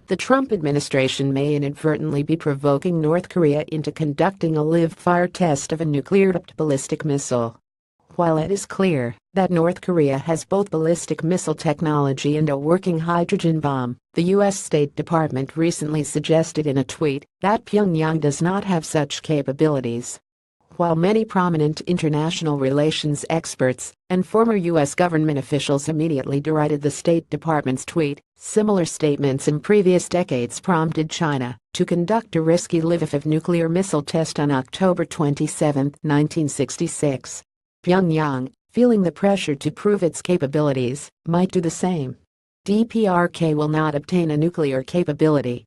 The Trump administration may inadvertently be provoking North Korea into conducting a live-fire test of a nuclear-tipped ballistic missile. While it is clear that North Korea has both ballistic missile technology and a working hydrogen bomb, the U.S. State Department recently suggested in a tweet that Pyongyang does not have such capabilities. While many prominent international relations experts and former U.S. government officials immediately derided the State Department's tweet, similar statements in previous decades prompted China to conduct a risky Lviv nuclear missile test on October 27, 1966. Pyongyang, feeling the pressure to prove its capabilities, might do the same. DPRK will not obtain a nuclear capability.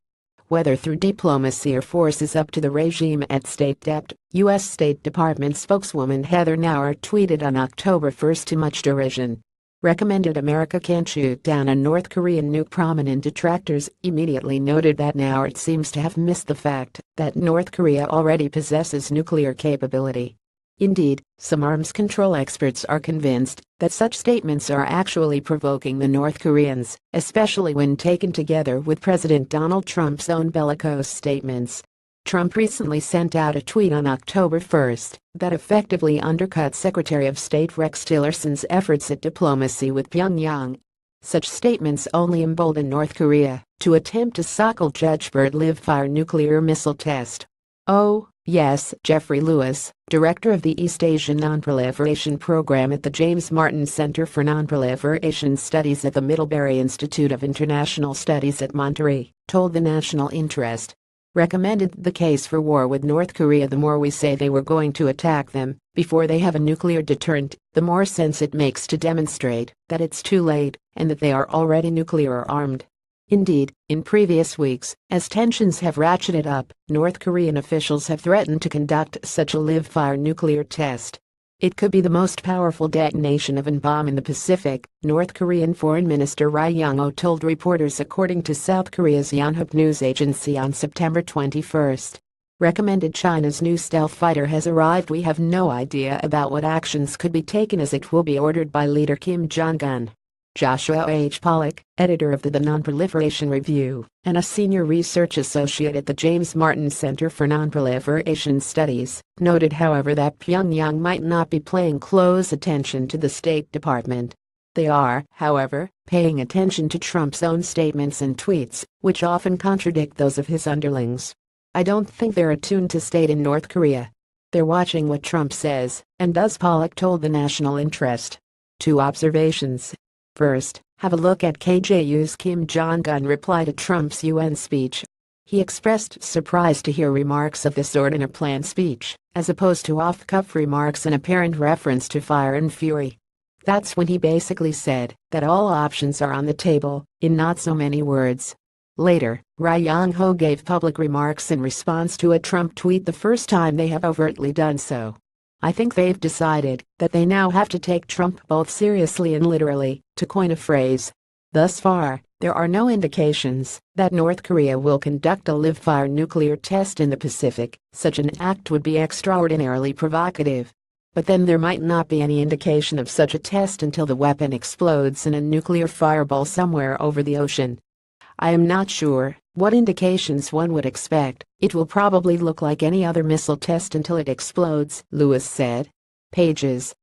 Whether through diplomacy or force is up to the regime at State Dept, U.S. State Department spokeswoman Heather Nauert tweeted on October 1 to much derision. Recommended America can't shoot down a North Korean nuke. Prominent detractors immediately noted that Nauert seems to have missed the fact that North Korea already possesses nuclear capability. Indeed, some arms control experts are convinced that such statements are actually provoking the North Koreans, especially when taken together with President Donald Trump's own bellicose statements. Trump recently sent out a tweet on October 1 that effectively undercut Secretary of State Rex Tillerson's efforts at diplomacy with Pyongyang. Such statements only embolden North Korea to attempt a Sokol-Judgebird live-fire nuclear missile test. Oh, yes, Jeffrey Lewis, director of the East Asian Nonproliferation Program at the James Martin Center for Nonproliferation Studies at the Middlebury Institute of International Studies at Monterey, told the National Interest. Recommended the case for war with North Korea: the more we say they were going to attack them before they have a nuclear deterrent, the more sense it makes to demonstrate that it's too late and that they are already nuclear armed. Indeed, in previous weeks, as tensions have ratcheted up, North Korean officials have threatened to conduct such a live-fire nuclear test. It could be the most powerful detonation of a bomb in the Pacific, North Korean Foreign Minister Ri Yong-ho told reporters, according to South Korea's Yonhap news agency on September 21. Recommended China's new stealth fighter has arrived. We have no idea about what actions could be taken as it will be ordered by leader Kim Jong-un. Joshua H. Pollack, editor of the Nonproliferation Review and a senior research associate at the James Martin Center for Nonproliferation Studies, noted however that Pyongyang might not be paying close attention to the State Department. They are, however, paying attention to Trump's own statements and tweets, which often contradict those of his underlings. I don't think they're attuned to state in North Korea. They're watching what Trump says and does, Pollack told the National Interest. 2 observations. First, have a look at KJU's Kim Jong-un reply to Trump's UN speech. He expressed surprise to hear remarks of this sort in a planned speech, as opposed to off-the-cuff remarks and apparent reference to fire and fury. That's when he basically said that all options are on the table, in not so many words. Later, Ri Yong-ho gave public remarks in response to a Trump tweet, the first time they have overtly done so. I think they've decided that they now have to take Trump both seriously and literally, to coin a phrase. Thus far, there are no indications that North Korea will conduct a live-fire nuclear test in the Pacific. Such an act would be extraordinarily provocative. But then there might not be any indication of such a test until the weapon explodes in a nuclear fireball somewhere over the ocean. I am not sure what indications one would expect. It will probably look like any other missile test until it explodes, Lewis said. Pages